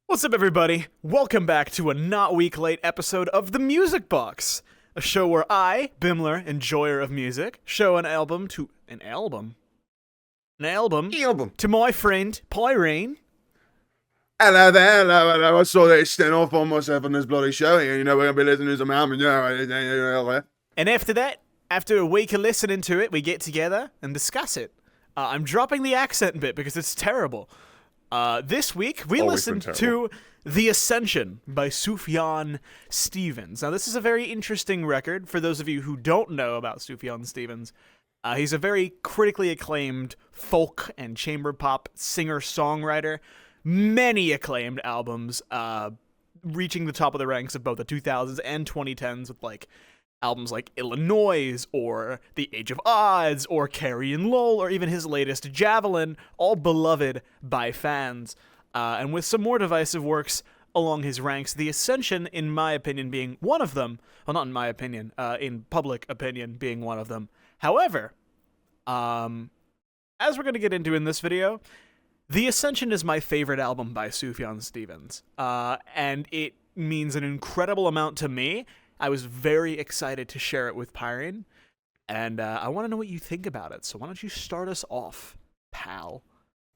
What's up, everybody? Welcome back to a not week late episode of The Music Box, a show where I, Bimler, enjoyer of music, show an album to my friend Pyrine. Hello there, hello. I saw that it's staying off on myself on this bloody show here. You know, we're going to be listening to some album. And after that, after a week of listening to it, we get together and discuss it. I'm dropping the accent bit because it's terrible. This week, we listened to The Ascension by Sufjan Stevens. Now, this is a very interesting record. For those of you who don't know about Sufjan Stevens, he's a very critically acclaimed folk and chamber pop singer-songwriter. Many acclaimed albums, reaching the top of the ranks of both the 2000s and 2010s with, albums like Illinois, or The Age of Odds, or Carrie and Lowell, or even his latest Javelin, all beloved by fans. And with some more divisive works along his ranks, The Ascension, in my opinion, being one of them. Well, not in my opinion, in public opinion, being one of them. However, as we're going to get into in this video, The Ascension is my favorite album by Sufjan Stevens. And it means an incredible amount to me. I was very excited to share it with Pyrine, and I want to know what you think about it. So why don't you start us off, pal?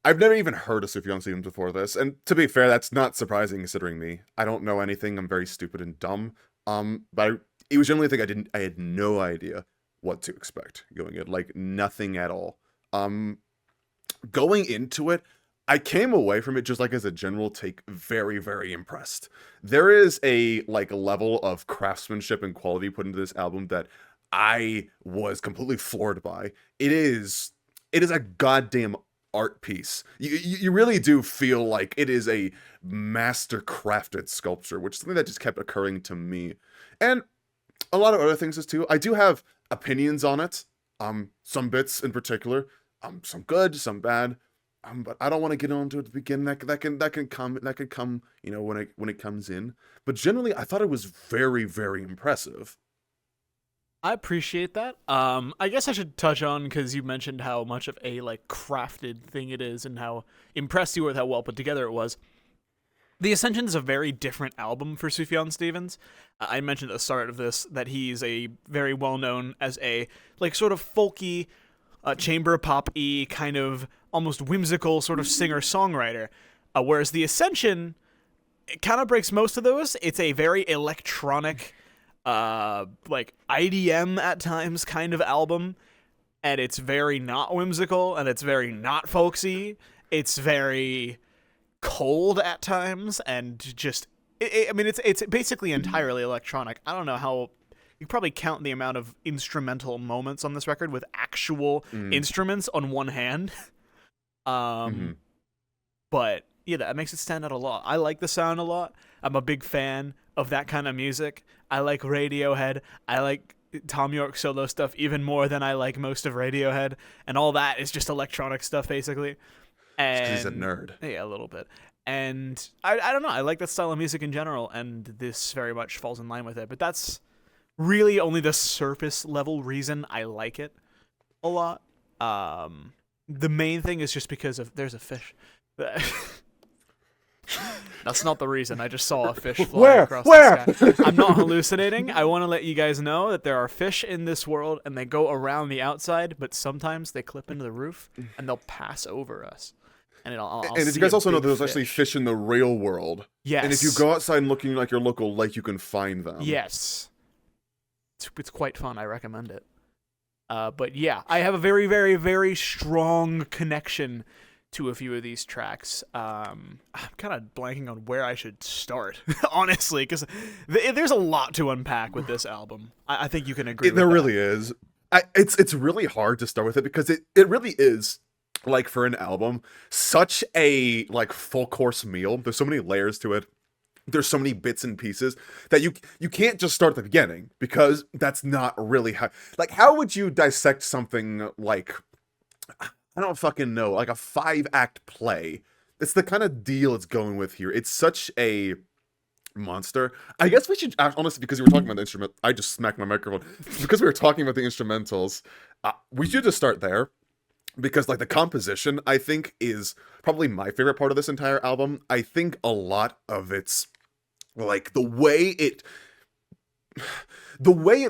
I've never even heard of Sufjan Stevens before this, and to be fair, that's not surprising considering me. I don't know anything. I'm very stupid and dumb. But it was generally a thing I had no idea what to expect going in, nothing at all. Going into it, I came away from it just as a general take very, very impressed. There is a level of craftsmanship and quality put into this album that I was completely floored by. It is a goddamn art piece. You really do feel like it is a master crafted sculpture, which is something that just kept occurring to me. And a lot of other things is too. I do have opinions on it. Some bits in particular. Some good, some bad. But I don't want to get onto it at the beginning. That can come, when it comes in. But generally, I thought it was very, very impressive. I appreciate that. I guess I should touch on, because you mentioned how much of a crafted thing it is, and how impressed you were with how well put together it was. The Ascension is a very different album for Sufjan Stevens. I mentioned at the start of this that he's a very well known as a sort of folky, chamber pop-y kind of almost whimsical sort of singer-songwriter, whereas The Ascension, it kind of breaks most of those. It's a very electronic, IDM at times kind of album, and it's very not whimsical, and it's very not folksy. It's very cold at times, and just, it's basically entirely electronic. I don't know how. You probably count the amount of instrumental moments on this record with actual instruments on one hand. But yeah, that makes it stand out a lot. I like the sound a lot. I'm a big fan of that kind of music. I like Radiohead. I like Tom York solo stuff even more than I like most of Radiohead. And all that is just electronic stuff, basically. And he's a nerd. Yeah, a little bit. And I don't know. I like that style of music in general, and this very much falls in line with it. But that's really only the surface level reason I like it a lot. The main thing is just because there's a fish. That's not the reason. I just saw a fish fly across the sky. I'm not hallucinating. I want to let you guys know that there are fish in this world, and they go around the outside, but sometimes they clip into the roof, and they'll pass over us. And did you guys also know there's actually fish in the real world? Yes. And if you go outside looking like your local lake, you can find them. Yes. It's quite fun. I recommend it. But yeah, I have a very, very, very strong connection to a few of these tracks. I'm kind of blanking on where I should start, honestly, because there's a lot to unpack with this album. I think you can agree with that. There really is. It's really hard to start with it because it really is, for an album, such a full course meal. There's so many layers to it. There's so many bits and pieces that you can't just start at the beginning, because that's not really how. How would you dissect something I don't fucking know, a 5-act play? It's the kind of deal it's going with here. It's such a monster. I guess we should, honestly, because we were talking about the instrument, I just smacked my microphone. Because we were talking about the instrumentals, we should just start there. because like the composition, I think, is probably my favorite part of this entire album. I think a lot of it's like the way it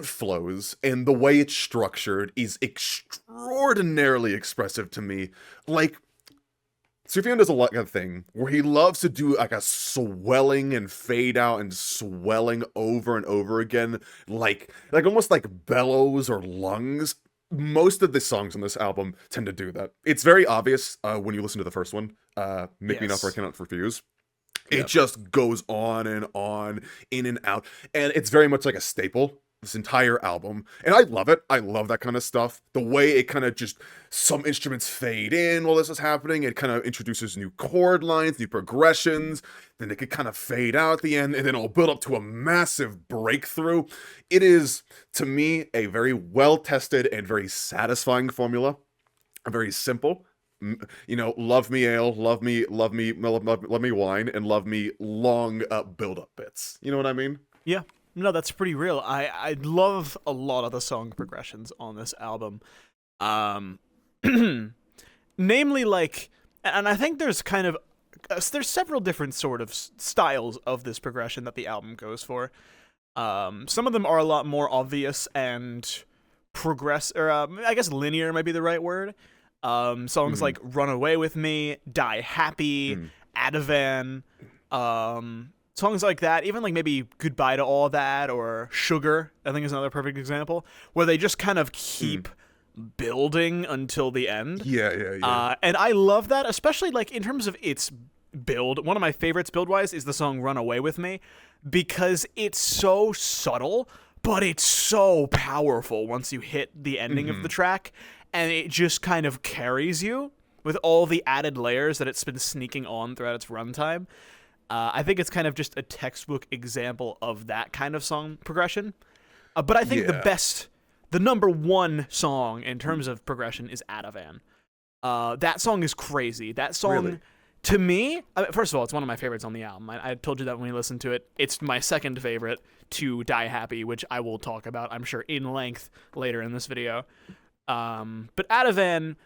flows and the way it's structured is extraordinarily expressive to me. Like, Sufjan does a lot of thing where he loves to do like a swelling and fade out and swelling over and over again, like almost like bellows or lungs. Most of the songs on this album tend to do that. It's very obvious when you listen to the first one, Make Me An Offer I Cannot Refuse. It just goes on, in and out, and it's very much like a staple, this entire album, and I love it. I love that kind of stuff. The way it kind of just, some instruments fade in while this is happening, it kind of introduces new chord lines, new progressions, then it could kind of fade out at the end, and then it'll build up to a massive breakthrough. It is, to me, a very well-tested and very satisfying formula. Very simple. You know, love me ale, love me wine, and love me long build-up bits. You know what I mean? Yeah. No, that's pretty real. I love a lot of the song progressions on this album. Namely, like, and I think there's kind of, there's several different sort of styles of this progression that the album goes for. Some of them are a lot more obvious and I guess linear might be the right word. Songs like Run Away With Me, Die Happy, Ativan, songs like that, even like maybe Goodbye to All That or Sugar, I think is another perfect example, where they just kind of keep building until the end. Yeah. And I love that, especially like in terms of its build. One of my favorites build-wise is the song Run Away With Me, because it's so subtle, but it's so powerful once you hit the ending of the track, and it just kind of carries you with all the added layers that it's been sneaking on throughout its runtime. I think it's kind of just a textbook example of that kind of song progression. But I think the number one song in terms of progression is Ativan. That song is crazy. That song, really? To me, first of all, it's one of my favorites on the album. I told you that when we listened to it. It's my second favorite to Die Happy, which I will talk about, I'm sure, in length later in this video. But Ativan,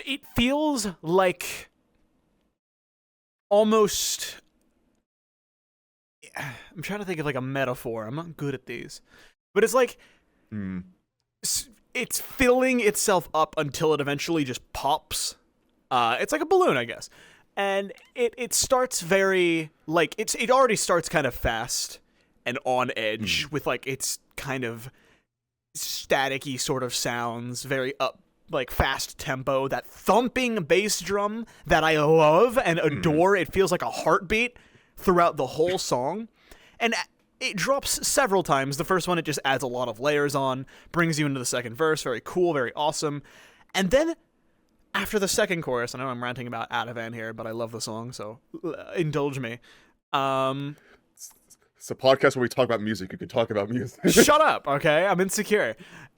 it feels like almost... I'm trying to think of like a metaphor. I'm not good at these. But it's like... It's filling itself up until it eventually just pops. It's like a balloon, I guess. And it starts very... like, it already starts kind of fast and on edge with like its kind of static-y sort of sounds, very up, like fast tempo, that thumping bass drum that I love and adore. It feels like a heartbeat throughout the whole song. And it drops several times. The first one, it just adds a lot of layers on, brings you into the second verse, very cool, very awesome. And then after the second chorus, I know I'm ranting about Ativan here, but I love the song, so indulge me. It's a podcast where we talk about music. You can talk about music. Shut up, okay? I'm insecure.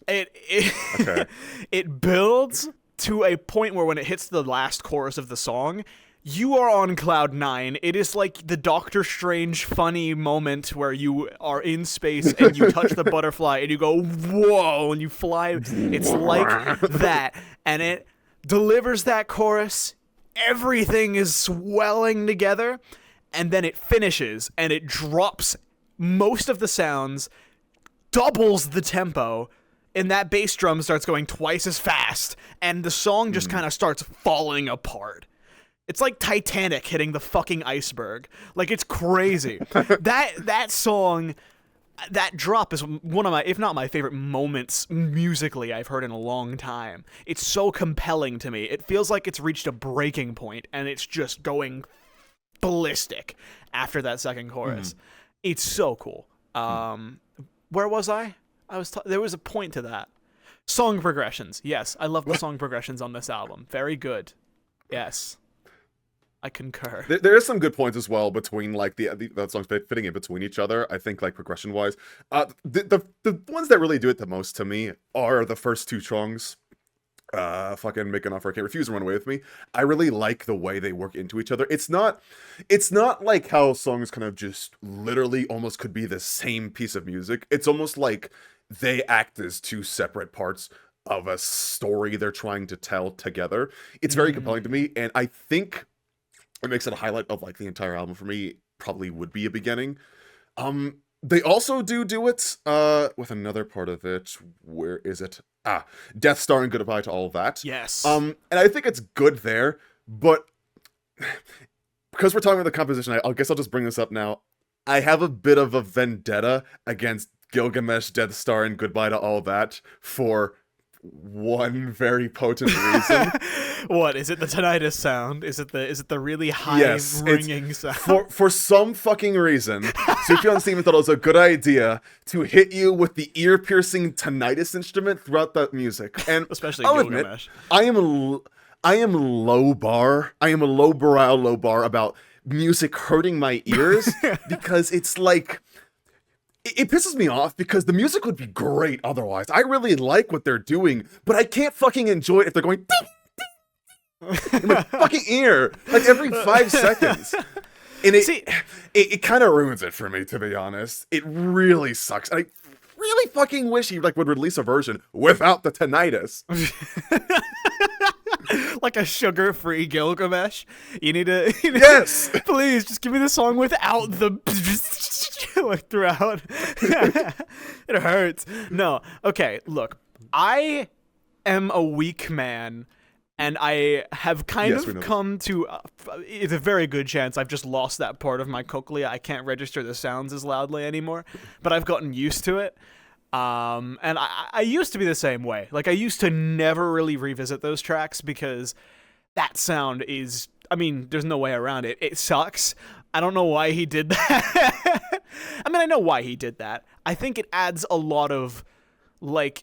Okay. It builds to a point where when it hits the last chorus of the song, you are on cloud nine. It is like the Doctor Strange funny moment where you are in space and you touch the butterfly and you go, whoa, and you fly. It's like that. And it delivers that chorus. Everything is swelling together. And then it finishes and it drops most of the sounds, doubles the tempo, and that bass drum starts going twice as fast, and the song just kind of starts falling apart. It's like Titanic hitting the fucking iceberg. Like, it's crazy. That song, that drop is one of my, if not my favorite moments musically I've heard in a long time. It's so compelling to me. It feels like it's reached a breaking point, and it's just going ballistic after that second chorus. It's so cool. Where was I? There was a point to that. Song progressions. Yes, I love the song progressions on this album. Very good. Yes. I concur. There is some good points as well between like the songs fitting in between each other. I think like progression wise, the ones that really do it the most to me are the first two songs. Fucking Make An Offer I Can't Refuse and Run Away With Me. I really like the way they work into each other. It's not like how songs kind of just literally almost could be the same piece of music. It's almost like they act as two separate parts of a story they're trying to tell together. It's very compelling to me, and I think it makes it a highlight of like the entire album for me. Probably would be a beginning. They also do it with another part of it. Where is it? Death Star and Goodbye to All That. Yes. And I think it's good there, but because we're talking about the composition, I guess I'll just bring this up now. I have a bit of a vendetta against Gilgamesh, Death Star, and Goodbye to All That for one very potent reason. What is it? The tinnitus sound? Is it the really high ringing sound? For some fucking reason, Sufjan Stevens thought it was a good idea to hit you with the ear piercing tinnitus instrument throughout the music, and especially I'll Gilgamesh. Admit, I am low bar. I am a low bar about music hurting my ears because it's like. It pisses me off because the music would be great otherwise. I really like what they're doing, but I can't fucking enjoy it if they're going in my fucking ear like every 5 seconds. And it kind of ruins it for me, to be honest. It really sucks. And I really fucking wish he like would release a version without the tinnitus. Like a sugar-free Gilgamesh. You need to yes. Please just give me the song without the like throughout. It hurts. No. Okay, look. I am a weak man, and I have kind of come to it's a very good chance I've just lost that part of my cochlea. I can't register the sounds as loudly anymore, but I've gotten used to it. And I used to be the same way. Like, I used to never really revisit those tracks because that sound is, I mean, there's no way around it. It sucks. I don't know why he did that. I mean, I know why he did that. I think it adds a lot of, like,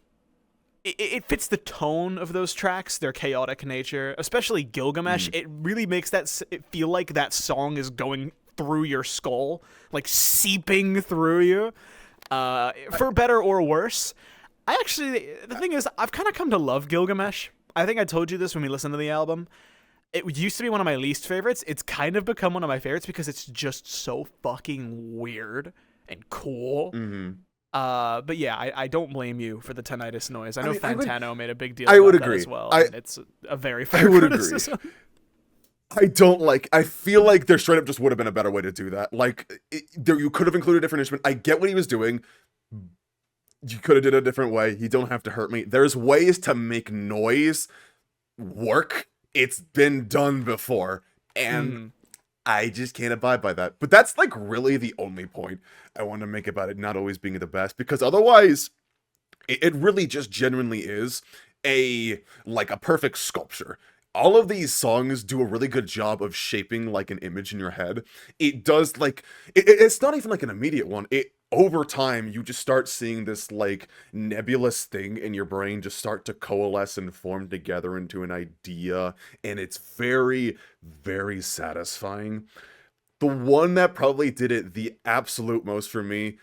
it fits the tone of those tracks, their chaotic nature, especially Gilgamesh. It really makes it feel like that song is going through your skull, like seeping through you. For better or worse. The thing is, I've kind of come to love Gilgamesh. I think I told you this when we listened to the album. It used to be one of my least favorites. It's kind of become one of my favorites because it's just so fucking weird and cool. But yeah, I don't blame you for the tinnitus noise. I know Fantano made a big deal about that as well. It's a very fair criticism. Agree. I feel like there straight up just would have been a better way to do that. Like, you could have included a different instrument. I get what he was doing. You could have did it a different way. You don't have to hurt me. There's ways to make noise work. It's been done before. And I just can't abide by that. But that's like really the only point I want to make about it not always being the best. Because otherwise, it really just genuinely is a perfect sculpture. All of these songs do a really good job of shaping like an image in your head. It does it's not even like an immediate one. Over time, you just start seeing this like nebulous thing in your brain just start to coalesce and form together into an idea. And it's very, very satisfying. The one that probably did it the absolute most for me,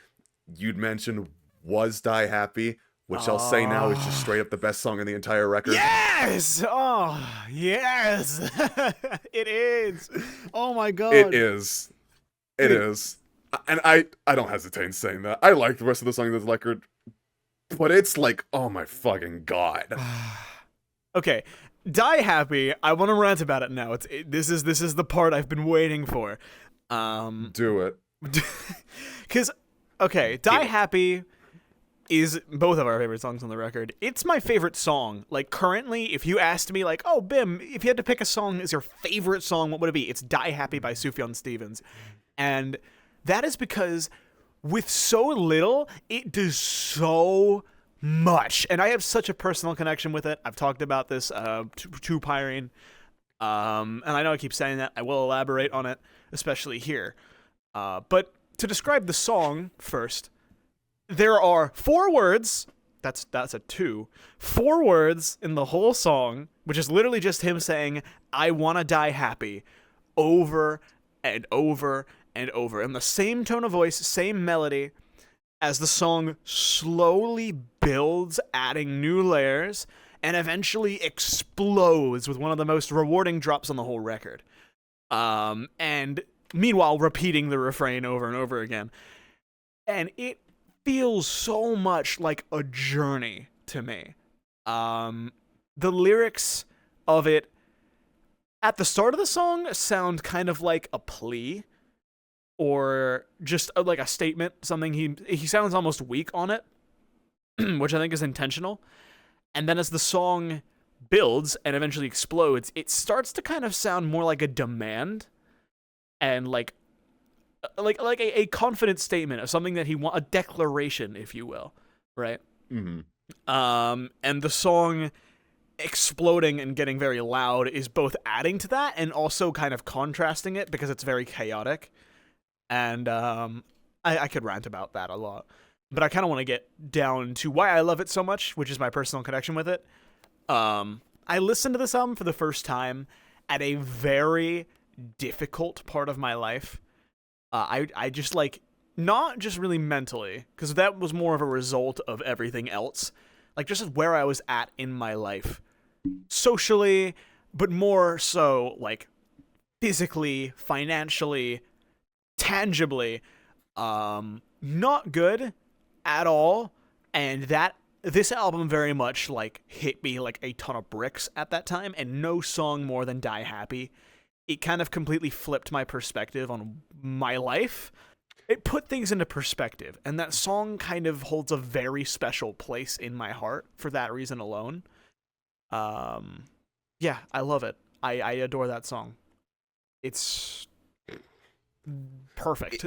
you'd mentioned, was Die Happy. Which I'll say now is just straight up the best song in the entire record. Yes! Oh, yes! It is! Oh my god. It is. It is. And I don't hesitate in saying that. I like the rest of the songs of the record, but it's like, oh my fucking god. Okay, Die Happy, I want to rant about it now. This is the part I've been waiting for. Do it. Because, okay, Die Happy is both of our favorite songs on the record. It's my favorite song. Like, currently, if you asked me, like, oh, Bim, if you had to pick a song as your favorite song, what would it be? It's Die Happy by Sufjan Stevens. And that is because with so little, it does so much. And I have such a personal connection with it. I've talked about this to Pyrine. And I know I keep saying that. I will elaborate on it, especially here. But to describe the song first, there are 4 words, that's a 2, 4 words in the whole song, which is literally just him saying, I wanna die happy, over and over and over, in the same tone of voice, same melody, as the song slowly builds, adding new layers, and eventually explodes with one of the most rewarding drops on the whole record. And meanwhile, repeating the refrain over and over again. And it feels so much like a journey to me. The lyrics of it at the start of the song sound kind of like a plea or just like a statement, something he sounds almost weak on it, which I think is intentional. And then as the song builds and eventually explodes, it starts to kind of sound more like a demand and like a confident statement of something that he a declaration, if you will, right? Mm-hmm. And the song exploding and getting very loud is both adding to that and also kind of contrasting it because it's very chaotic. And I could rant about that a lot, but I kind of want to get down to why I love it so much, which is my personal connection with it. I listened to this album for the first time at a very difficult part of my life. I just like, not just really mentally, because that was more of a result of everything else, like just where I was at in my life, socially, but more so like physically, financially, tangibly, not good at all. And this album very much like hit me like a ton of bricks at that time, and no song more than Die Happy. It kind of completely flipped my perspective on my life. It put things into perspective, and that song kind of holds a very special place in my heart for that reason alone. Yeah, I love it. I adore that song. It's perfect.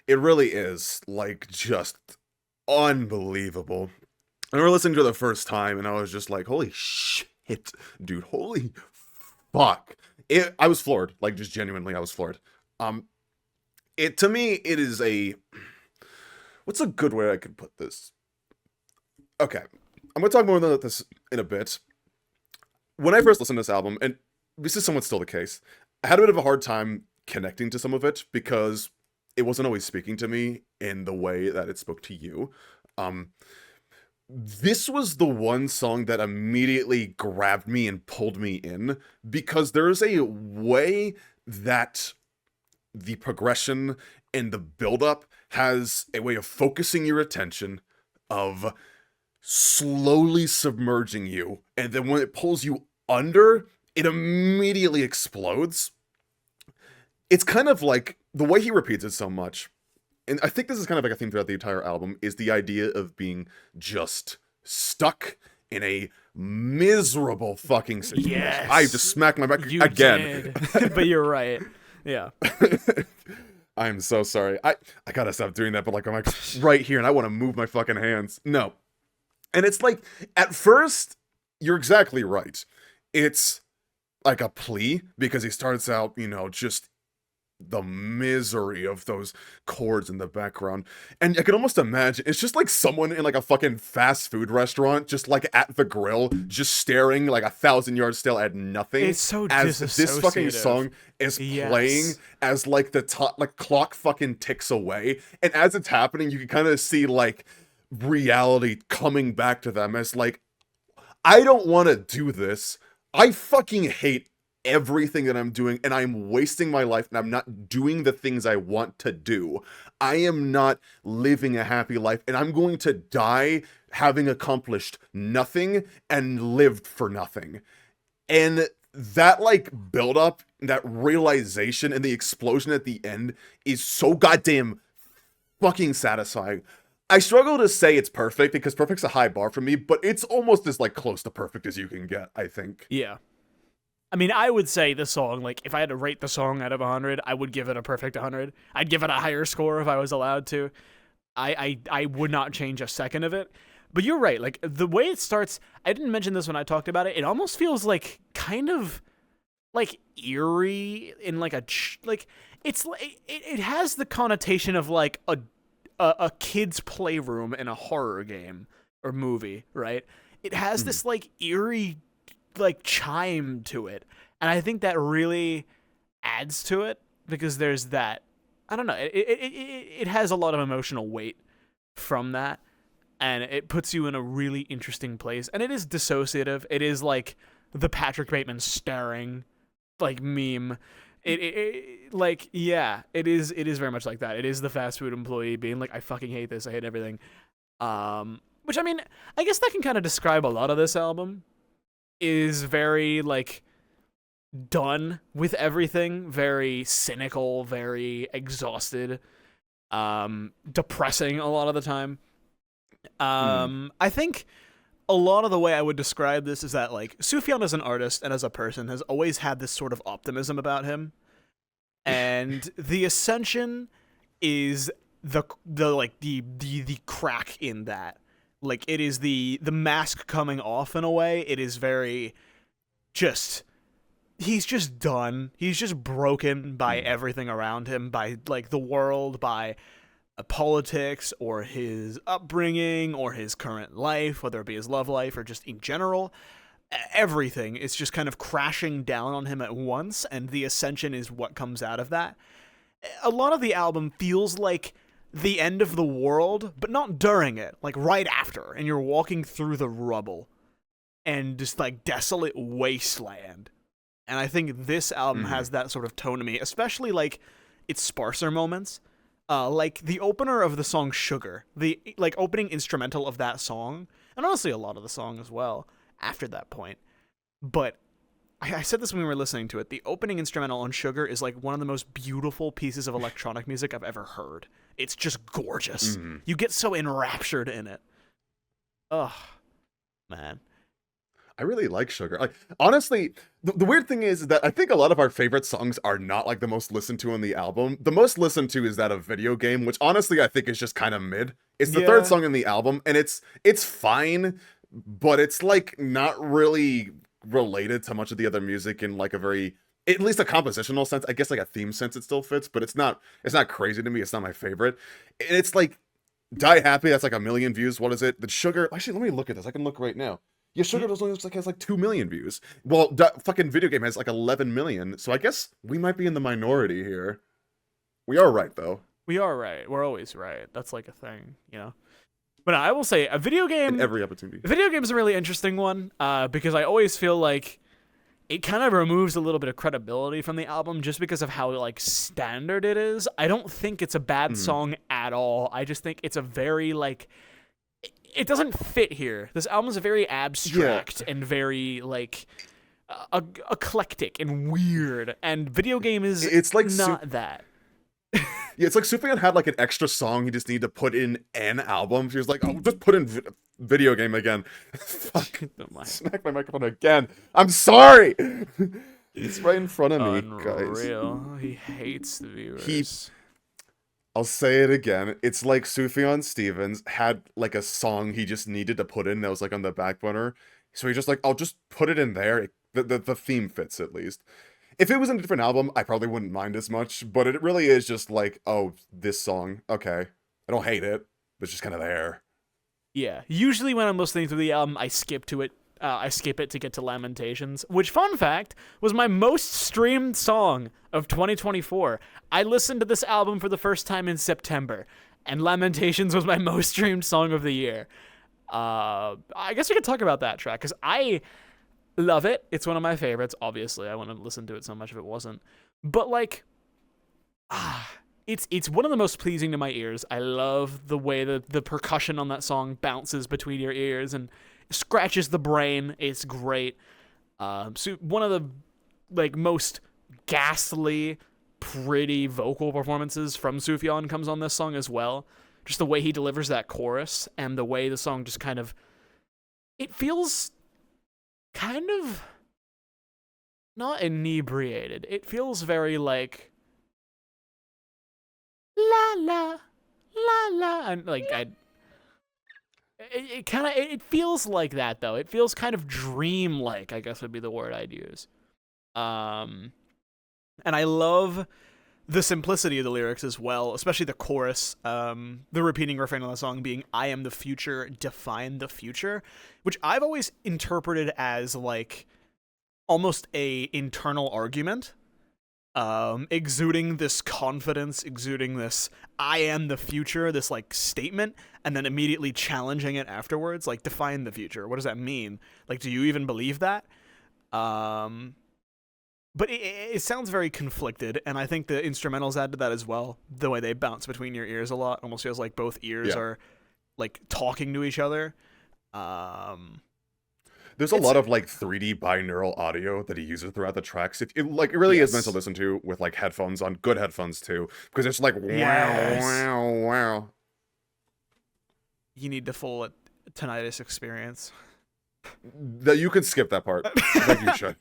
It really is, like, just unbelievable. I remember listening to it the first time, and I was just like, holy shit, dude, holy fuck. I was floored, like, just genuinely, I was floored. To me, it is what's a good way I could put this? Okay, I'm gonna talk more about this in a bit. When I first listened to this album, and this is somewhat still the case, I had a bit of a hard time connecting to some of it because it wasn't always speaking to me in the way that it spoke to you. This was the one song that immediately grabbed me and pulled me in because there's a way that the progression and the build-up has a way of focusing your attention, of slowly submerging you, and then when it pulls you under, it immediately explodes. It's kind of like the way he repeats it so much, and I think this is kind of like a theme throughout the entire album, is the idea of being just stuck in a miserable fucking situation. Yes. I just smacked my back again. But you're right. Yeah. I'm so sorry. I gotta stop doing that, but like I'm like right here and I want to move my fucking hands. No. And it's like, at first, you're exactly right. It's like a plea because he starts out, just the misery of those chords in the background. And I can almost imagine it's just like someone in like a fucking fast food restaurant, just like at the grill, just staring like 1,000 yards still at nothing. It's so as this fucking song is playing, as like the clock fucking ticks away. And as it's happening, you can kind of see like reality coming back to them as like, I don't want to do this. I fucking hate everything that I'm doing, and I'm wasting my life, and I'm not doing the things I want to do. I am not living a happy life, and I'm going to die having accomplished nothing and lived for nothing. And that like build up, that realization, and the explosion at the end is so goddamn fucking satisfying. I struggle to say it's perfect because perfect's a high bar for me, but it's almost as like close to perfect as you can get, I think. Yeah. I mean, I would say this song, like, if I had to rate the song out of 100, I would give it a perfect 100. I'd give it a higher score if I was allowed to. I would not change a second of it. But you're right. Like, the way it starts, I didn't mention this when I talked about it. It almost feels like kind of like eerie in like it has the connotation of like a kid's playroom in a horror game or movie, right? It has this like eerie like chime to it, and I think that really adds to it because there's that, I don't know, it has a lot of emotional weight from that, and it puts you in a really interesting place, and it is dissociative. It is like the Patrick Bateman staring like meme. It like, yeah, it is very much like that. It is the fast food employee being like, I fucking hate this, I hate everything, Which, I mean, I guess that can kind of describe a lot of this album. Is very, like, done with everything. Very cynical, very exhausted. Depressing a lot of the time. I think a lot of the way I would describe this is that, like, Sufjan as an artist and as a person has always had this sort of optimism about him. And the Ascension is the crack in that. Like, it is the mask coming off in a way. It is very just, he's just done. He's just broken by everything around him, by, like, the world, by politics, or his upbringing, or his current life, whether it be his love life or just in general. Everything is just kind of crashing down on him at once, and the Ascension is what comes out of that. A lot of the album feels like the end of the world, but not during it, like right after, and you're walking through the rubble and just like desolate wasteland. And I think this album has that sort of tone to me, especially like its sparser moments. Like the opener of the song Sugar, the like opening instrumental of that song, and honestly a lot of the song as well after that point. But I said this when we were listening to it, the opening instrumental on Sugar is like one of the most beautiful pieces of electronic music I've ever heard. It's just gorgeous. You get so enraptured in it. Ugh, man. I really like Sugar. Like, honestly, the weird thing is that I think a lot of our favorite songs are not like the most listened to on the album. The most listened to is that of Video Game, which honestly I think is just kind of mid. It's the third song in the album, and it's fine, but it's like not really related to much of the other music in like a very, at least a compositional sense. I guess like a theme sense it still fits, but it's not crazy to me. It's not my favorite. And it's like Die Happy, that's like 1 million views. What is it? The Sugar, actually let me look at this. I can look right now. Yeah, Sugar only has like 2 million views. Well, fucking Video Game has like 11 million. So I guess we might be in the minority here. We are right, though. We are right. We're always right. That's like a thing, you know? But I will say, a video game... In every opportunity. Video game is a really interesting one, because I always feel like it kind of removes a little bit of credibility from the album just because of how, like, standard it is. I don't think it's a bad song at all. I just think it's a very, like... It doesn't fit here. This album is very abstract and very, like, eclectic and weird. And Video Game is it's like not that. Yeah, it's like Sufjan had like an extra song he just needed to put in an album. He was like, oh, just put in Video Game again. Fuck. Smack my microphone again. I'm sorry. It's right in front of me, guys. Unreal. He hates the viewers. I'll say it again. It's like Sufjan Stevens had like a song he just needed to put in that was like on the back burner. So he's just like, I'll just put it in there. The theme fits at least. If it was in a different album, I probably wouldn't mind as much, but it really is just like, oh, this song, okay. I don't hate it, but it's just kind of there. Yeah, usually when I'm listening to the album, I skip to it. I skip it to get to Lamentations, which, fun fact, was my most streamed song of 2024. I listened to this album for the first time in September, and Lamentations was my most streamed song of the year. I guess we could talk about that track, because I love it. It's one of my favorites, obviously. I wouldn't listen to it so much if it wasn't. But, like, it's one of the most pleasing to my ears. I love the way the percussion on that song bounces between your ears and scratches the brain. It's great. So one of the, like, most ghastly, pretty vocal performances from Sufjan comes on this song as well. Just the way he delivers that chorus and the way the song just kind of... It feels... kind of not inebriated. It feels very like la la la la, and like it feels like that though. It feels kind of dream-like, I guess would be the word I'd use. And I love the simplicity of the lyrics as well, especially the chorus, the repeating refrain on the song being, I am the future, define the future, which I've always interpreted as, like, almost a internal argument, exuding this confidence, exuding this, I am the future, this, like, statement, and then immediately challenging it afterwards, like, define the future. What does that mean? Like, do you even believe that? But it sounds very conflicted, and I think the instrumentals add to that as well. The way they bounce between your ears a lot almost feels like both ears are like talking to each other. There's a lot of like 3D binaural audio that he uses throughout the tracks. It really is meant to listen to with like headphones on, good headphones too, because it's like wow. You need the full tinnitus experience. That you can skip that part. Like you should.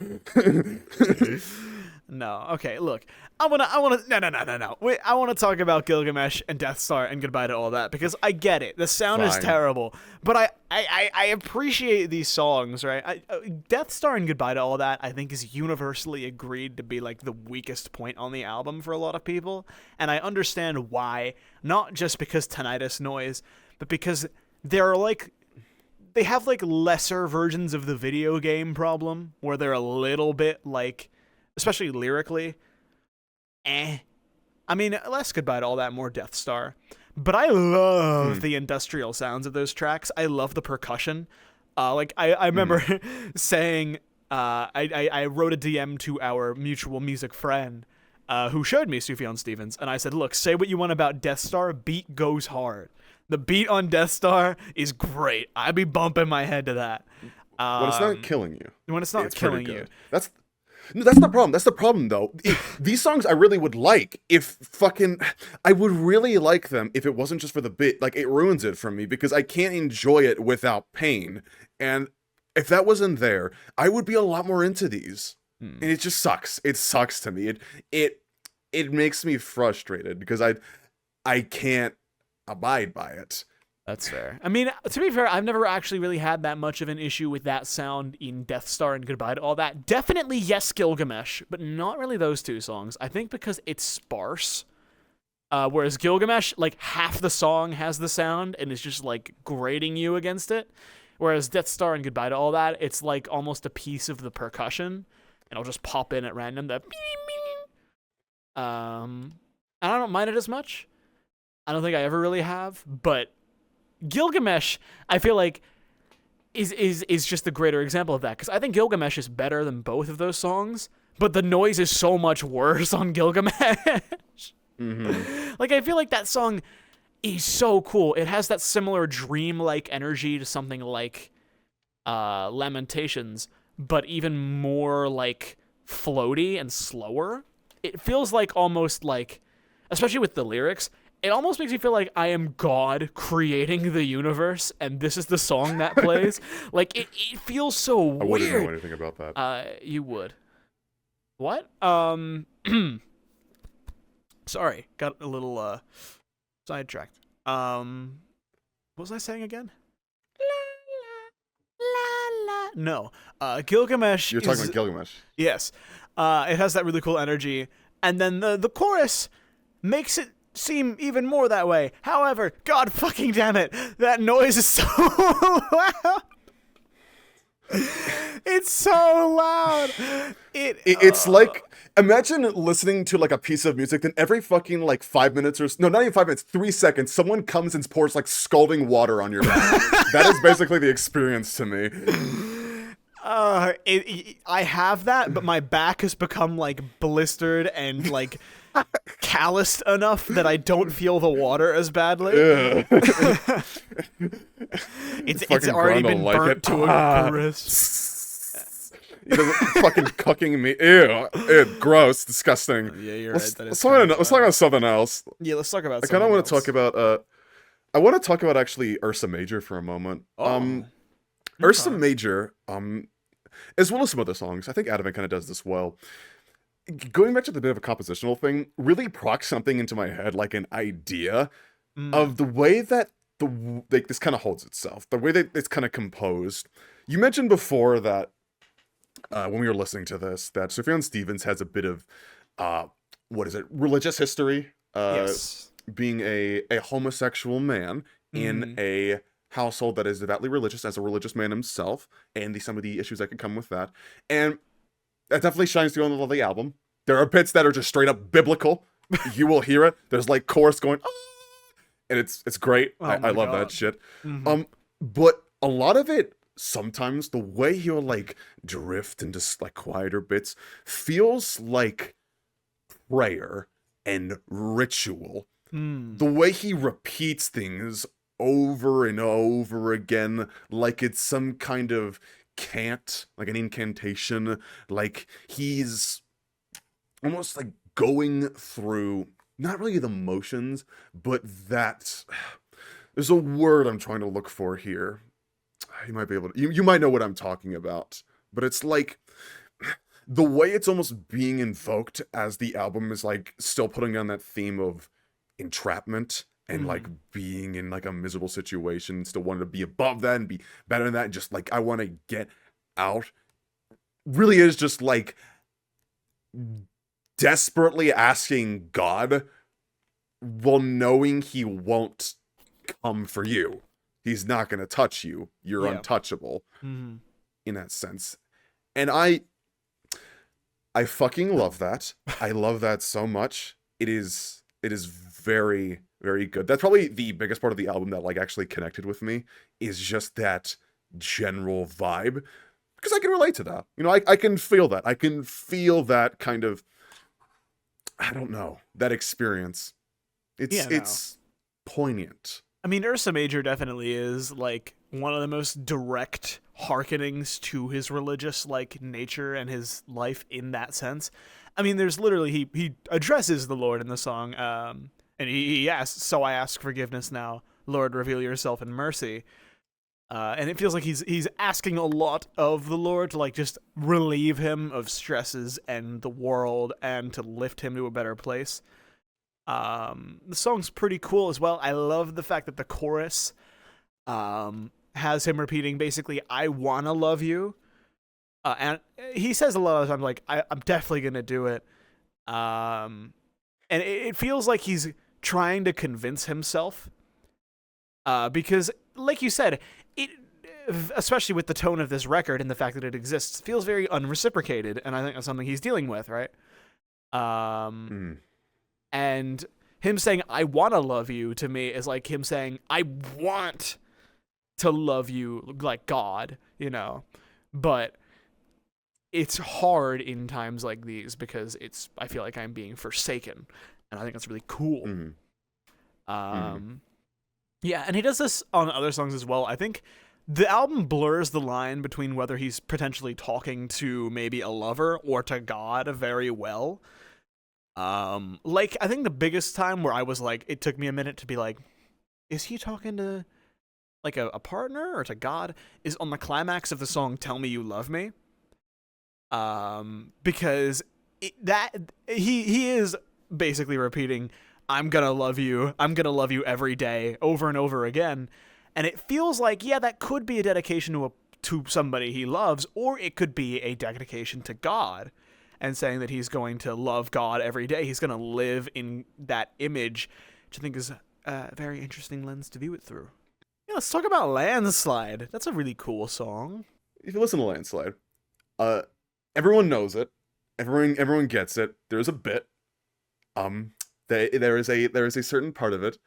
No. Okay, look. No. Wait, I want to talk about Gilgamesh and Death Star and Goodbye to All That, because I get it. The sound is terrible, but I appreciate these songs, right? Death Star and Goodbye to All That, I think, is universally agreed to be like the weakest point on the album for a lot of people, and I understand why. Not just because tinnitus noise, but because they're like, they have like lesser versions of the video game problem, where they're a little bit like, especially lyrically, I mean, less Goodbye to All That, more Death Star. But I love the industrial sounds of those tracks. I love the percussion. I remember saying, I wrote a DM to our mutual music friend who showed me Sufjan Stevens, and I said, look, say what you want about Death Star, beat goes hard. The beat on Death Star is great. I'd be bumping my head to that. When it's not killing you. When it's not killing you. That's the problem. That's the problem, though. These songs I really would like if I would really like them if it wasn't just for the beat. Like, it ruins it for me because I can't enjoy it without pain. And if that wasn't there, I would be a lot more into these. And it just sucks. It sucks to me. It makes me frustrated because I can't abide by it. That's fair. I mean, to be fair, I've never actually really had that much of an issue with that sound in Death Star and Goodbye to All That. Definitely yes, Gilgamesh, but not really those two songs. I think because it's sparse. Whereas Gilgamesh, like, half the song has the sound and is just like grating you against it. Whereas Death Star and Goodbye to All That, it's like almost a piece of the percussion, and it'll just pop in at random. And I don't mind it as much. I don't think I ever really have, but Gilgamesh, I feel like, is just a greater example of that, because I think Gilgamesh is better than both of those songs, but the noise is so much worse on Gilgamesh. Like, I feel like that song is so cool. It has that similar dreamlike energy to something like Lamentations, but even more like floaty and slower. It feels like almost like, especially with the lyrics, it almost makes me feel like I am God creating the universe, and this is the song that plays. Like, it feels so weird. I wouldn't know anything about that. You would. What? Sorry, got a little sidetracked. What was I saying again? La. No. Gilgamesh. You're talking about Gilgamesh. Yes. It has that really cool energy, and then the chorus makes it seem even more that way. However, god fucking damn it, that noise is so loud. It's so loud. It's like, imagine listening to like a piece of music, then every fucking like 5 minutes no, not even 5 minutes, 3 seconds, someone comes and pours like scalding water on your back. That is basically the experience to me. I have that, but my back has become like blistered and like calloused enough that I don't feel the water as badly. It's already been burnt to a crisp. Fucking cooking me. Ew, gross, disgusting. Yeah, you're right. Let's talk about something else. Yeah, let's talk about I kind of want to talk about I want to talk about actually Ursa Major for a moment. Ursa Major, as well as some other songs, I think Adam kind of does this well. Going back to the bit of a compositional thing, really procs something into my head, like an idea of the way that this kind of holds itself, the way that it's kind of composed. You mentioned before that when we were listening to this, that Sufjan Stevens has a bit of religious history, yes. Being a homosexual man in a household that is devoutly religious, as a religious man himself, and some of the issues that could come with that. And that definitely shines through on the album. There are bits that are just straight up biblical. You will hear it. There's like chorus going, and it's great. I love that shit. But a lot of it, sometimes the way he'll like drift into like quieter bits feels like prayer and ritual. The way he repeats things over and over again, like it's some kind of cant, like an incantation, like he's almost like going through not really the motions, but that there's a word I'm trying to look for here. You might be able to, you might know what I'm talking about, but it's like the way it's almost being invoked as the album is like still putting on that theme of entrapment and like being in like a miserable situation, still wanting to be above that and be better than that, and just like I want to get out. Really is just like desperately asking God while knowing he won't come for you. He's not going to touch you. You're untouchable in that sense. And I fucking love that. I love that so much. It is very, very good. That's probably the biggest part of the album that like actually connected with me, is just that general vibe, because I can relate to that. You know, I can feel that. I can feel that kind of, I don't know, that experience. It's poignant. I mean, Ursa Major definitely is like one of the most direct hearkenings to his religious like nature and his life in that sense. I mean, there's literally he addresses the Lord in the song, and he asks, "So I ask forgiveness now, Lord, reveal yourself in mercy." And it feels like he's asking a lot of the Lord to like just relieve him of stresses and the world and to lift him to a better place. The song's pretty cool as well. I love the fact that the chorus has him repeating basically, "I wanna love you," and he says a lot of times like, I'm definitely gonna do it, and it feels like he's trying to convince himself, because like you said, it, especially with the tone of this record and the fact that it exists, feels very unreciprocated, and I think that's something he's dealing with, right? And him saying, "I want to love you," to me is like him saying, "I want to love you like God," you know? But it's hard in times like these because I feel like I'm being forsaken. And I think that's really cool. Yeah, and he does this on other songs as well. I think the album blurs the line between whether he's potentially talking to maybe a lover or to God very well. Like, I think the biggest time where I was like, it took me a minute to be like, is he talking to like a partner or to God, is on the climax of the song "Tell Me You Love Me." Because he is basically repeating, "I'm gonna love you every day," over and over again. And it feels like, yeah, that could be a dedication to somebody he loves, or it could be a dedication to God, and saying that he's going to love God every day. He's going to live in that image, which I think is a very interesting lens to view it through. Yeah, let's talk about Landslide. That's a really cool song. If you listen to Landslide, everyone knows it. Everyone gets it. There's a bit. There is a certain part of it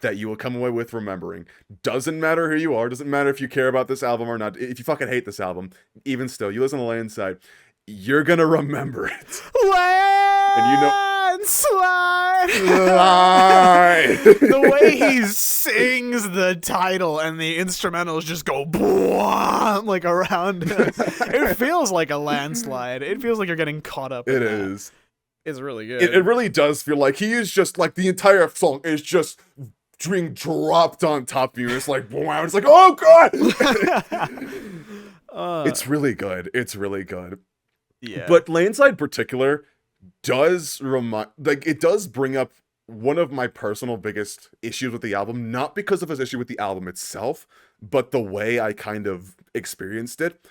that you will come away with remembering. Doesn't matter who you are. Doesn't matter if you care about this album or not. If you fucking hate this album, even still, you listen to Landslide, you're gonna remember it. Landslide. The way he sings the title and the instrumentals just go like around him. It feels like a landslide. It feels like you're getting caught up in It that. is. It's really good. It really does feel like he is just like the entire song is just being dropped on top of you. It's like, wow. It's like, oh god. It's really good. It's really good. Yeah. But Landslide in particular does it does bring up one of my personal biggest issues with the album, not because of his issue with the album itself, but the way I kind of experienced it.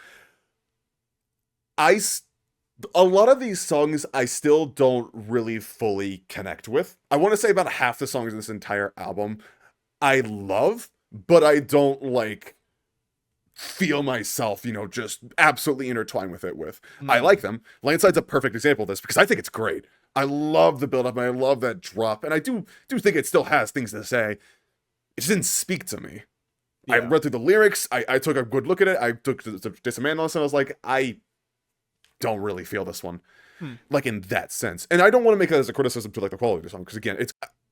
A lot of these songs I still don't really fully connect with. I want to say about half the songs in this entire album I love, but I don't like feel myself, just absolutely intertwined with it with. I like them. Landslide's a perfect example of this because I think it's great. I love the build-up and I love that drop, and I do think it still has things to say. It just didn't speak to me. Yeah. I read through the lyrics, I took a good look at it, I took the analysis, and I was like, I don't really feel this one, like in that sense. And I don't want to make that as a criticism to like the quality of the song, because again,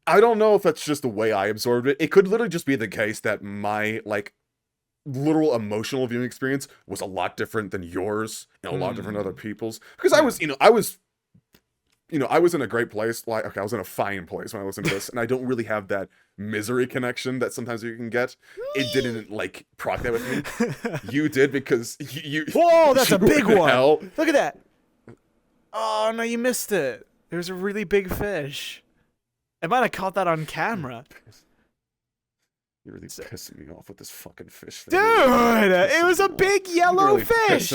I don't know if that's just the way I absorbed it. It could literally just be the case that my like literal emotional viewing experience was a lot different than yours and a lot different than other people's. Because I was in a great place. Like, okay, I was in a fine place when I listened to this, and I don't really have that misery connection that sometimes you can get. It didn't like proc that with me. You did because you. Whoa, that's a big one. Hell. Look at that. Oh no, you missed it. There's a really big fish. I might have caught that on camera. You're really pissing me off with this fucking fish thing. Dude, it was a big yellow fish.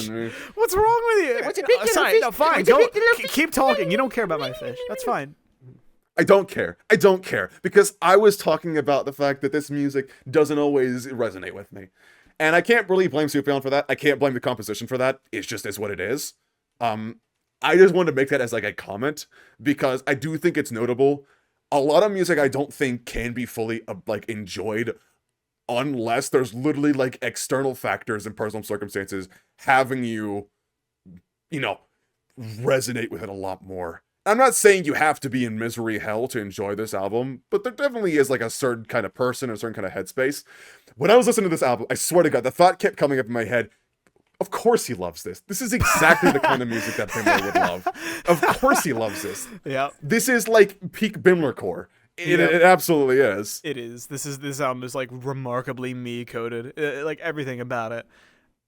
What's wrong with you? What's a big yellow fish? No, fine. Go, keep talking. You don't care about my fish. That's fine. I don't care. I don't care. Because I was talking about the fact that this music doesn't always resonate with me. And I can't really blame Sufjan for that. I can't blame the composition for that. It just is what it is. I just wanted to make that as like a comment because I do think it's notable. A lot of music I don't think can be fully like enjoyed unless there's literally like external factors and personal circumstances having you, resonate with it a lot more. I'm not saying you have to be in misery hell to enjoy this album, but there definitely is like a certain kind of person, a certain kind of headspace. When I was listening to this album, I swear to God, the thought kept coming up in my head, of course he loves this. This is exactly the kind of music that Bimler would love. Of course he loves this. Yeah. This is like peak Bimler core. It absolutely is. It is. This album is like remarkably me coded. Like everything about it.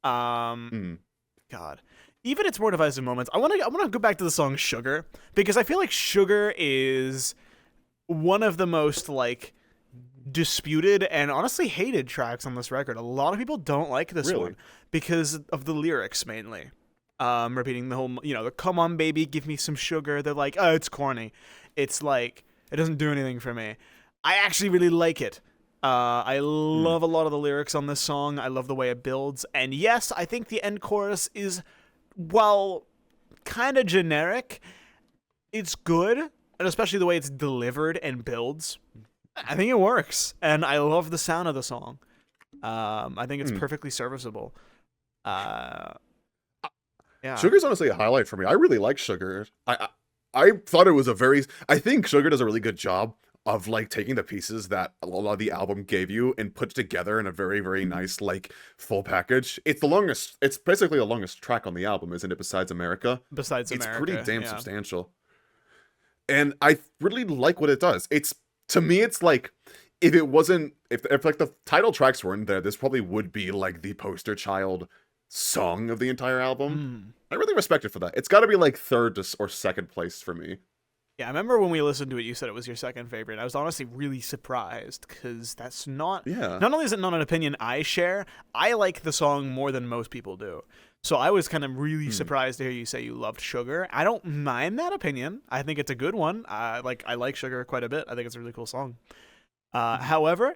God. Even its more divisive moments. I want to go back to the song Sugar because I feel like Sugar is one of the most like disputed and honestly hated tracks on this record. A lot of people don't like this one because of the lyrics mainly. Repeating the whole, the come on baby, give me some sugar. They're like, oh, it's corny. It's like, it doesn't do anything for me. I actually really like it. I love a lot of the lyrics on this song. I love the way it builds. And yes, I think the end chorus is, well, kind of generic. It's good, and especially the way it's delivered and builds. I think it works, and I love the sound of the song. I think it's perfectly serviceable. Yeah. Sugar's honestly a highlight for me. I really like Sugar. I thought it was I think Sugar does a really good job of like taking the pieces that a lot of the album gave you and put together in a very, very nice like full package. It's basically the longest track on the album, isn't it? Besides America. It's pretty damn substantial. And I really like what it does. To me, it's like, if like the title tracks weren't there, this probably would be like the poster child song of the entire album. I really respect it for that. It's got to be like third or second place for me. Yeah, I remember when we listened to it, you said it was your second favorite. I was honestly really surprised because that's not only is it not an opinion I share, I like the song more than most people do. So I was kind of really surprised to hear you say you loved Sugar. I don't mind that opinion. I think it's a good one. I like Sugar quite a bit. I think it's a really cool song. However,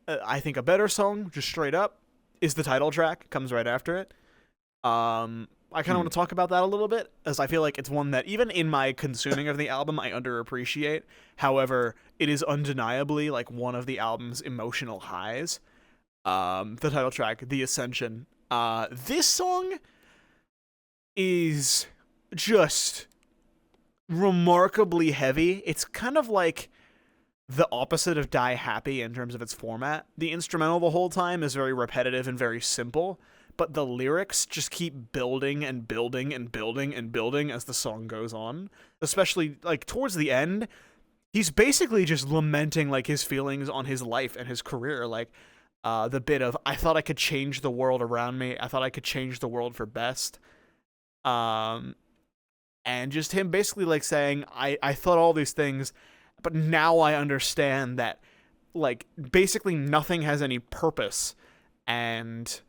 I think a better song, just straight up, is the title track. Comes right after it. I kind of want to talk about that a little bit, as I feel like it's one that, even in my consuming of the album, I underappreciate. However, it is undeniably like one of the album's emotional highs. The title track, The Ascension. This song is just remarkably heavy. It's kind of like the opposite of Die Happy in terms of its format. The instrumental the whole time is very repetitive and very simple, but the lyrics just keep building and building and building and building as the song goes on. Especially like towards the end, he's basically just lamenting like his feelings on his life and his career. Like the bit of, I thought I could change the world around me. I thought I could change the world for best. And just him basically like saying, I thought all these things, but now I understand that like basically nothing has any purpose, and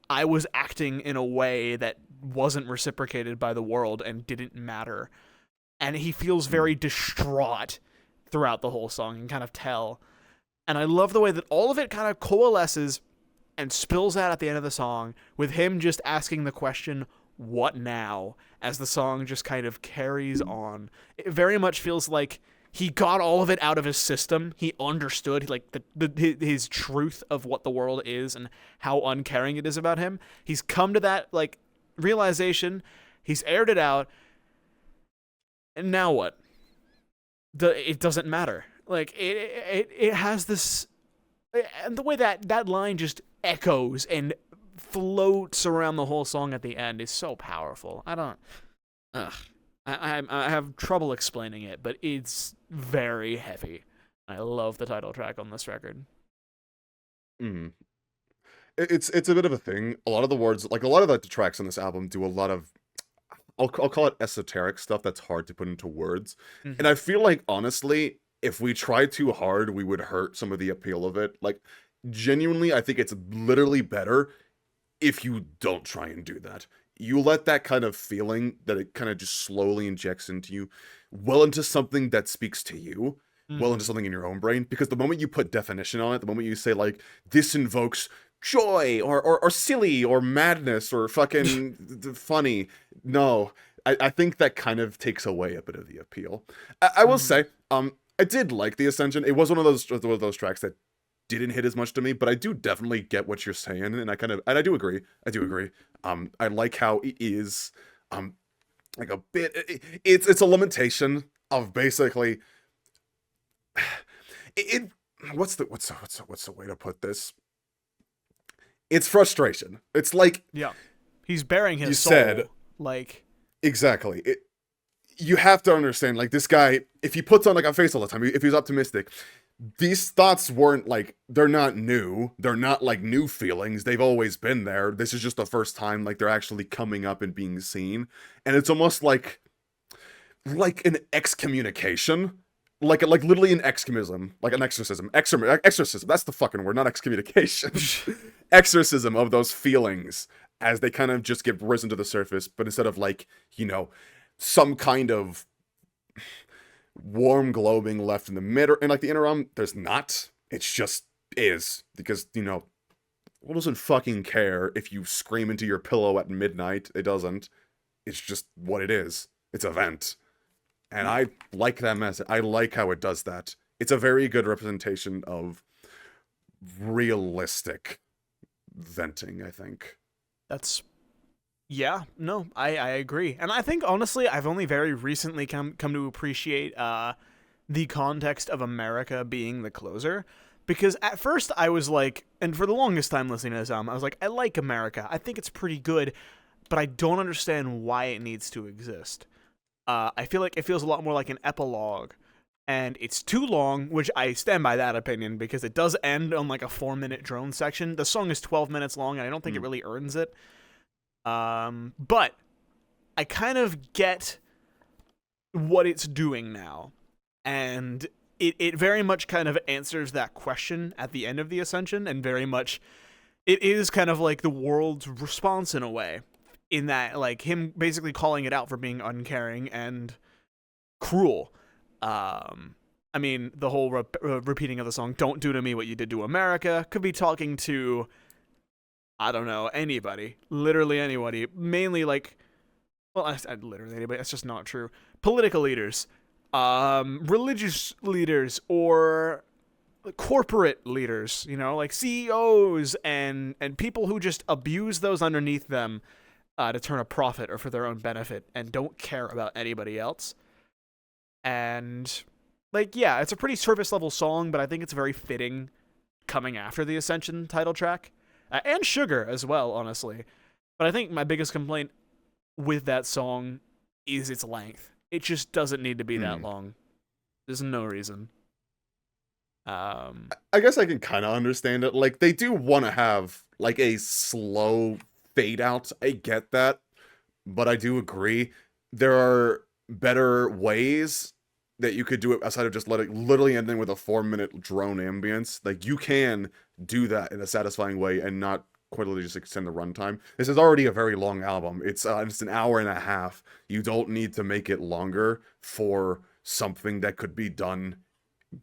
I was acting in a way that wasn't reciprocated by the world and didn't matter. And he feels very distraught throughout the whole song, and kind of tell. And I love the way that all of it kind of coalesces and spills out at the end of the song, with him just asking the question, what now? As the song just kind of carries on. It very much feels like he got all of it out of his system. He understood like his truth of what the world is and how uncaring it is about him. He's come to that like realization. He's aired it out. And now what? It doesn't matter. Like it has this, and the way that line just echoes and floats around the whole song at the end is so powerful. I have trouble explaining it, but it's very heavy. I love the title track on this record. Mm. It's a bit of a thing. A lot of the words, like a lot of the tracks on this album, do a lot of, I'll call it esoteric stuff that's hard to put into words. Mm-hmm. And I feel like, honestly, if we tried too hard, we would hurt some of the appeal of it. Like, genuinely, I think it's literally better if you don't try and do that. You let that kind of feeling that it kind of just slowly injects into you well into something that speaks to you, well into something in your own brain. Because the moment you put definition on it, the moment you say, like, this invokes joy or silly or madness or fucking funny, no, I think that kind of takes away a bit of the appeal. I will say, I did like the Ascension. It was one of those tracks that didn't hit as much to me, but I do definitely get what you're saying, and I do agree. I like how it is, like a bit. It's a limitation of basically. What's the way to put this? It's frustration. It's like, yeah, he's bearing his soul. Said, like, exactly. You have to understand, like, this guy, if he puts on like a face all the time, if he's optimistic, these thoughts weren't like, they're not new. They're not like new feelings. They've always been there. This is just the first time like they're actually coming up and being seen. And it's almost like an excommunication. Like literally an exorcism. Like an exorcism. Exorcism. That's the fucking word, not excommunication. Exorcism of those feelings as they kind of just get risen to the surface. But instead of like, some kind of warm glow being left in the middle and like the interim, there's not. It's just is, because who doesn't fucking care if you scream into your pillow at midnight? It doesn't. It's just what it is. It's a vent, and I like that message. I like how it does that. It's a very good representation of realistic venting, I think. Yeah, no, I agree. And I think, honestly, I've only very recently come to appreciate the context of America being the closer. Because at first I was like, and for the longest time listening to this album, I was like, I like America. I think it's pretty good, but I don't understand why it needs to exist. I feel like it feels a lot more like an epilogue. And it's too long, which I stand by that opinion, because it does end on like a 4-minute drone section. The song is 12 minutes long, and I don't think it really earns it. But I kind of get what it's doing now, and it very much kind of answers that question at the end of the Ascension, and very much it is kind of like the world's response in a way, in that like him basically calling it out for being uncaring and cruel. I mean, the whole repeating of the song, "Don't do to me what you did to America," could be talking to, I don't know, anybody. Literally anybody. Mainly, like, well, I literally anybody. That's just not true. Political leaders, religious leaders, or corporate leaders, like CEOs and people who just abuse those underneath them to turn a profit or for their own benefit and don't care about anybody else. And, like, yeah, it's a pretty surface level song, but I think it's very fitting coming after the Ascension title track. And Sugar as well, honestly. But I think my biggest complaint with that song is its length. It just doesn't need to be that long. There's no reason. I guess I can kind of understand it. Like, they do want to have, like, a slow fade out. I get that. But I do agree. There are better ways that you could do it outside of just literally ending with a 4-minute drone ambience. Like, you can do that in a satisfying way and not quite literally just extend the runtime. This is already a very long album. It's an hour and a half. You don't need to make it longer for something that could be done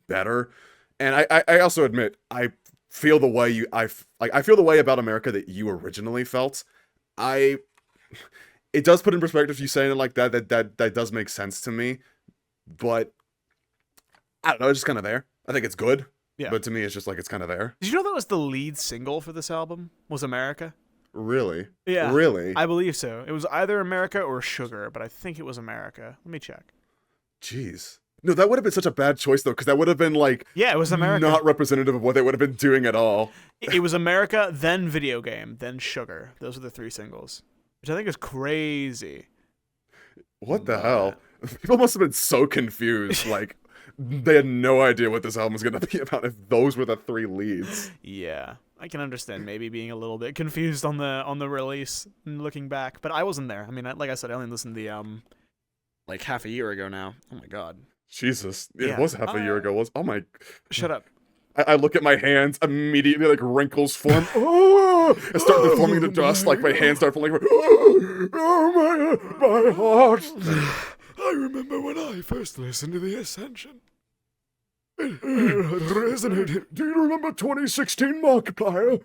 better. And I also admit, I feel the way I feel the way about America that you originally felt. It does put in perspective, you saying it like that does make sense to me. But I don't know, it's just kind of there. I think it's good. Yeah. But to me, it's just like, it's kind of there. Did you know that was the lead single for this album? Was America? Really? Yeah. Really? I believe so. It was either America or Sugar, but I think it was America. Let me check. Jeez. No, that would have been such a bad choice, though, because that would have been, like, yeah, it was America. Not representative of what they would have been doing at all. It was America, then Video Game, then Sugar. Those are the 3 singles, which I think is crazy. What the hell? People must have been so confused. Like, they had no idea what this album was going to be about if those were the 3 leads. Yeah, I can understand maybe being a little bit confused on the release, looking back. But I wasn't there. I mean, like I said, I only listened to the, like half a year ago now. Oh, my God. Jesus, it was half a year ago. Oh my! Shut up! I look at my hands immediately, like wrinkles form. Oh! I start deforming to dust. Like my hands start falling. Oh my heart! I remember when I first listened to the Ascension. It resonated. Do you remember 2016 Markiplier?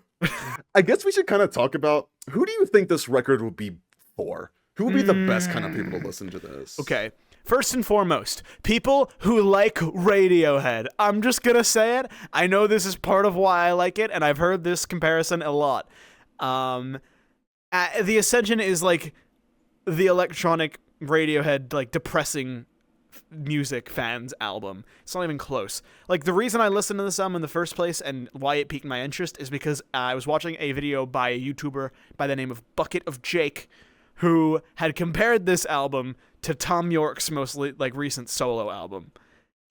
I guess we should kind of talk about who do you think this record would be for? Who would be the best kind of people to listen to this? Okay. First and foremost, people who like Radiohead. I'm just gonna say it. I know this is part of why I like it, and I've heard this comparison a lot. The Ascension is like the electronic Radiohead, like depressing music fans album. It's not even close. Like, the reason I listened to this album in the first place and why it piqued my interest is because I was watching a video by a YouTuber by the name of Bucket of Jake, who had compared this album to Tom York's most recent solo album,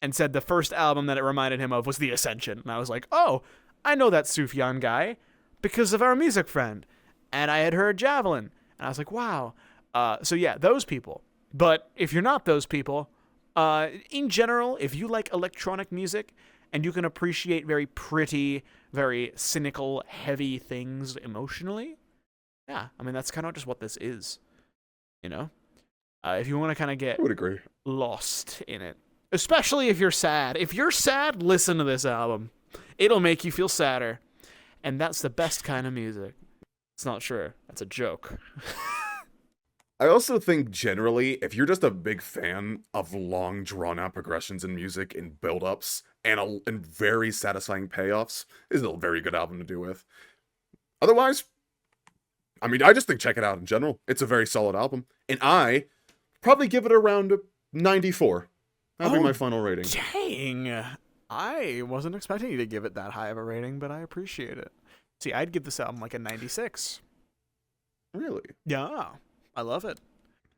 and said the first album that it reminded him of was The Ascension. And I was like, oh, I know that Sufjan guy because of our music friend. And I had heard Javelin. And I was like, wow. So yeah, those people. But if you're not those people, in general, if you like electronic music and you can appreciate very pretty, very cynical, heavy things emotionally, yeah, I mean, that's kind of just what this is, you know? If you want to kind of get I would agree. lost in it, especially if you're sad. If you're sad, listen to this album. It'll make you feel sadder. And that's the best kind of music. It's not true. That's a joke. I also think generally, if you're just a big fan of long, drawn-out progressions in music and build-ups and very satisfying payoffs, this is a very good album to do with. Otherwise, I mean, I just think check it out in general. It's a very solid album. And I probably give it around a 94. That'll be my final rating. Dang. I wasn't expecting you to give it that high of a rating, but I appreciate it. See, I'd give this album like a 96. Really? Yeah. I love it.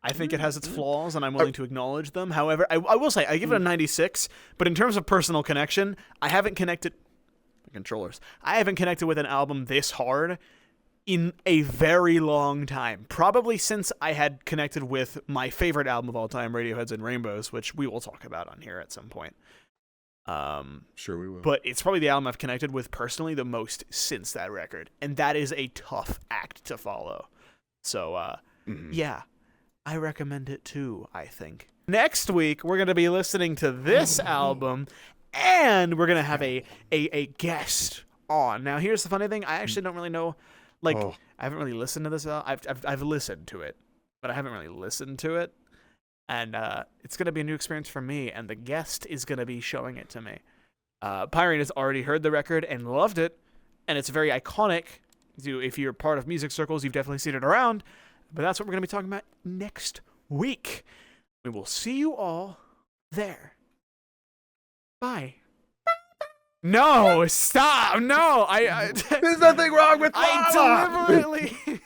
I think it has its flaws, and I'm willing to acknowledge them. However, I will say, I give it a 96, but in terms of personal connection, I haven't connected with an album this hard in a very long time. Probably since I had connected with my favorite album of all time, Radiohead's and Rainbows, which we will talk about on here at some point. Sure we will. But it's probably the album I've connected with personally the most since that record, and that is a tough act to follow. So, yeah, I recommend it too, I think. Next week, we're going to be listening to this album, and we're going to have a guest on. Now, here's the funny thing. I actually don't really know. I haven't really listened to this. I've listened to it, but I haven't really listened to it. And it's going to be a new experience for me, and the guest is going to be showing it to me. Pyrine has already heard the record and loved it, and it's very iconic. If you're part of music circles, you've definitely seen it around. But that's what we're going to be talking about next week. We will see you all there. Bye. No, stop. No, There's nothing wrong with I deliberately...